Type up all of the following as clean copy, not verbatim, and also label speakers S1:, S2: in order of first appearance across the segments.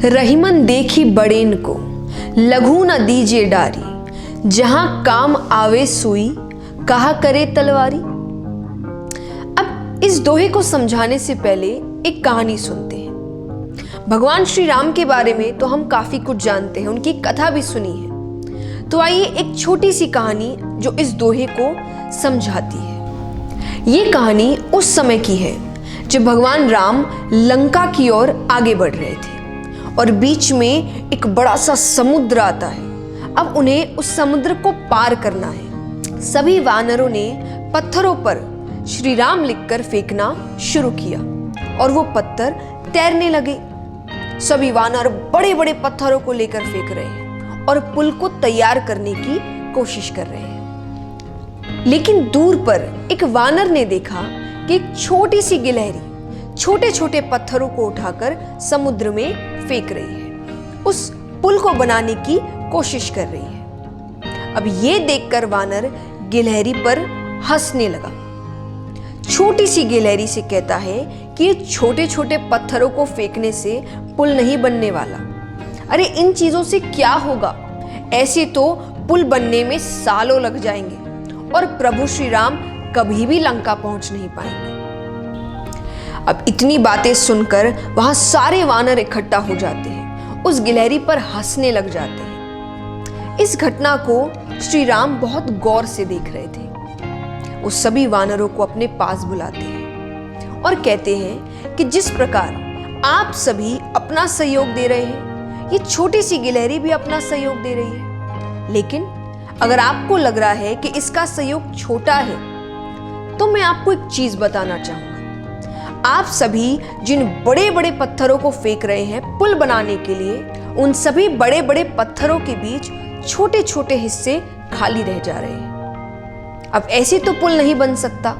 S1: रहीमन देखी बड़ेन को, लघु न दीजिए डारी, जहां काम आवे सुई, कहा करे तलवारी। अब इस दोहे को समझाने से पहले एक कहानी सुनते हैं। भगवान श्री राम के बारे में तो हम काफी कुछ जानते हैं, उनकी कथा भी सुनी है। तो आइए एक छोटी सी कहानी जो इस दोहे को समझाती है। ये कहानी उस समय की है जब भगवान राम लंका की ओर आगे बढ़ रहे थे और बीच में एक बड़ा सा समुद्र आता है। अब उन्हें उस समुद्र को पार करना है। सभी वानरों ने पत्थरों पर श्री राम लिखकर फेंकना शुरू किया और वो पत्थर तैरने लगे। सभी वानर बड़े बड़े पत्थरों को लेकर फेंक रहे हैं और पुल को तैयार करने की कोशिश कर रहे हैं। लेकिन दूर पर एक वानर ने देखा कि एक छोटी सी गिलहरी छोटे छोटे पत्थरों को उठाकर समुद्र में फेंक रही है, उस पुल को बनाने की कोशिश कर रही है। अब ये देखकर वानर गिलहरी पर हंसने लगा। छोटी सी गिलहरी से कहता है कि ये छोटे छोटे पत्थरों को फेंकने से पुल नहीं बनने वाला। अरे इन चीजों से क्या होगा, ऐसे तो पुल बनने में सालों लग जाएंगे और प्रभु श्री राम कभी भी लंका पहुंच नहीं पाएंगे। अब इतनी बातें सुनकर वहां सारे वानर इकट्ठा हो जाते हैं, उस गिलहरी पर हंसने लग जाते हैं। इस घटना को श्री राम बहुत गौर से देख रहे थे। वो सभी वानरों को अपने पास बुलाते हैं और कहते हैं कि जिस प्रकार आप सभी अपना सहयोग दे रहे हैं, ये छोटी सी गिलहरी भी अपना सहयोग दे रही है। लेकिन अगर आपको लग रहा है कि इसका सहयोग छोटा है, तो मैं आपको एक चीज बताना चाहूंगा। आप सभी जिन बड़े बड़े पत्थरों को फेंक रहे हैं पुल बनाने के लिए, उन सभी बड़े बड़े पत्थरों के बीच छोटे छोटे हिस्से खाली रह जा रहे हैं। अब ऐसे तो पुल नहीं बन सकता,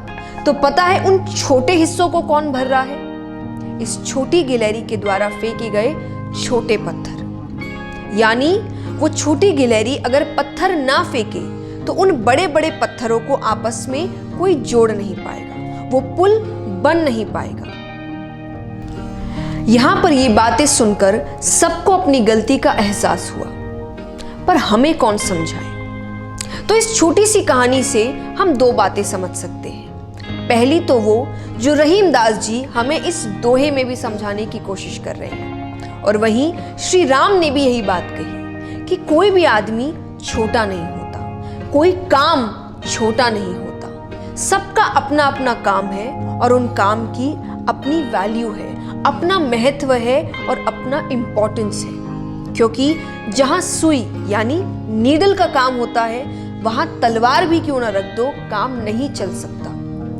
S1: तो पता है उन छोटे हिस्सों को कौन भर रहा है? इस छोटी गिलहरी के द्वारा फेंके गए छोटे पत्थर। यानी वो छोटी गिलहरी अगर पत्थर ना फेंके तो उन बड़े बड़े पत्थरों को आपस में कोई जोड़ नहीं पाएगा, वो पुल बन नहीं पाएगा। यहां पर ये बातें सुनकर सबको अपनी गलती का एहसास हुआ, पर हमें कौन समझाए? तो इस छोटी सी कहानी से हम दो बातें समझ सकते हैं। पहली तो वो जो रहीमदास जी हमें इस दोहे में भी समझाने की कोशिश कर रहे हैं, और वहीं श्री राम ने भी यही बात कही कि कोई भी आदमी छोटा नहीं होता, कोई काम छोटा नहीं होता। सबका अपना अपना काम है और उन काम की अपनी वैल्यू है, अपना महत्व है और अपना इंपॉर्टेंस है। क्योंकि जहां सुई यानी नीडल का काम होता है, वहां तलवार भी क्यों ना रख दो, काम नहीं चल सकता,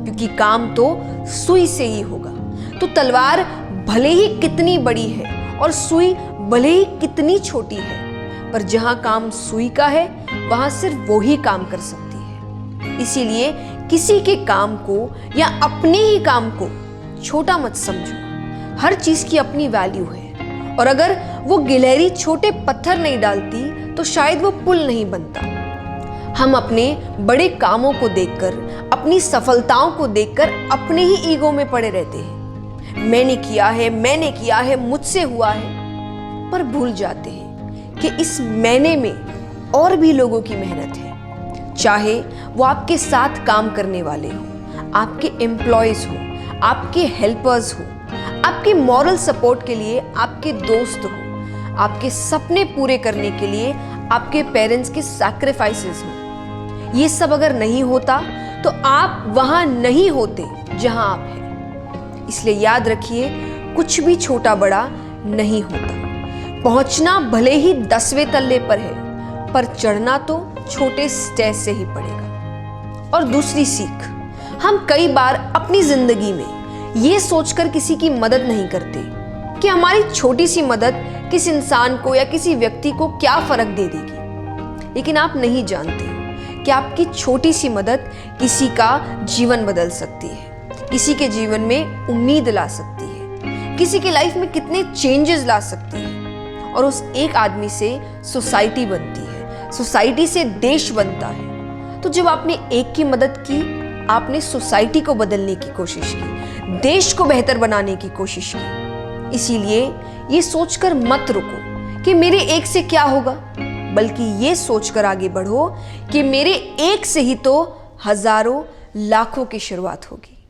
S1: क्योंकि काम तो सुई से ही होगा। तो तलवार भले ही कितनी बड़ी है और सुई भले ही कितनी छोटी है, पर जहां काम सुई का है वहां सिर्फ वो ही काम कर सकती है। इसीलिए किसी के काम को या अपने ही काम को छोटा मत समझो। हर चीज की अपनी वैल्यू है, और अगर वो गिलहरी छोटे पत्थर नहीं डालती तो शायद वो पुल नहीं बनता। हम अपने बड़े कामों को देखकर, अपनी सफलताओं को देखकर अपने ही ईगो में पड़े रहते हैं। मैंने किया है, मुझसे हुआ है, पर भूल जाते हैं कि इस मैंने में और भी लोगों की मेहनत है। चाहे वो आपके साथ काम करने वाले हो, आपके एम्प्लॉयज हो, आपके हेल्पर्स हो, आपके मॉरल सपोर्ट के लिए आपके दोस्त हो, आपके सपने पूरे करने के लिए आपके पेरेंट्स के सैक्रिफाइसेस हो। ये सब अगर नहीं होता तो आप वहां नहीं होते जहां आप हैं। इसलिए याद रखिए, कुछ भी छोटा बड़ा नहीं होता। पहुंचना भले ही 10वें तल्ले पर है, पर चढ़ना तो छोटे स्टेज से ही पड़ेगा। और दूसरी सीख, हम कई बार अपनी जिंदगी में ये सोचकर किसी की मदद नहीं करते कि हमारी छोटी सी मदद किस इंसान को या किसी व्यक्ति को क्या फर्क दे देगी। लेकिन आप नहीं जानते कि आपकी छोटी सी मदद किसी का जीवन बदल सकती है, किसी के जीवन में उम्मीद ला सकती है, किसी के लाइफ में कितने चेंजेस ला सकती है। और उस एक आदमी से सोसाइटी बनती है, सोसाइटी से देश बनता है। तो जब आपने एक की मदद की, आपने सोसाइटी को बदलने की कोशिश की, देश को बेहतर बनाने की कोशिश की। इसीलिए ये सोचकर मत रुको कि मेरे एक से क्या होगा, बल्कि ये सोचकर आगे बढ़ो कि मेरे एक से ही तो हजारों लाखों की शुरुआत होगी।